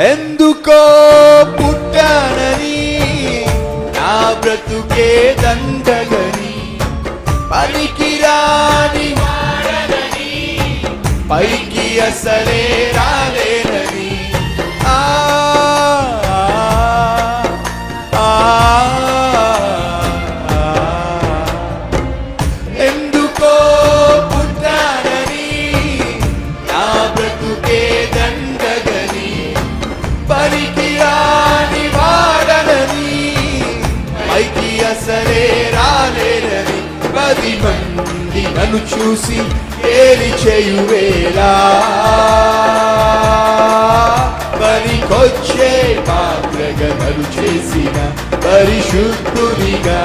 ఎందుకో పుట్టానని నా బ్రతుకే దండగని పనికిరాని వాడనని పైకి అసలే రాలేనని ఎందుకో పుట్టానని నా బ్రతుకే దండగని పనికిరాని వాడనని పైకి అసలే రాలేనని 10 మంది నన్ను చూసి ఏలి చేయువేలా పనికొచ్చే పాత్రగా నన్ను చేసిన పరిశుద్ధునిగా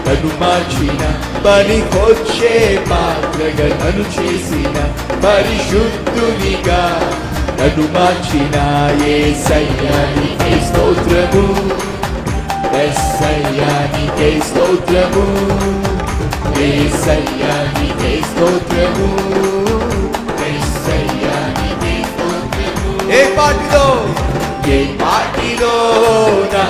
నన్ను మార్చిన పనికొచ్చే పాత్రగా నన్ను చేసిన పరిశుద్ధునిగా నన్ను మార్చిన యేసయ్యా నీకే స్తోత్రము యేసయ్యా నీకే స్తోత్రము యేసయ్యా నీకే స్తోత్రము యేసయ్యా నీకే స్తోత్రము ఏ పాటిలో నా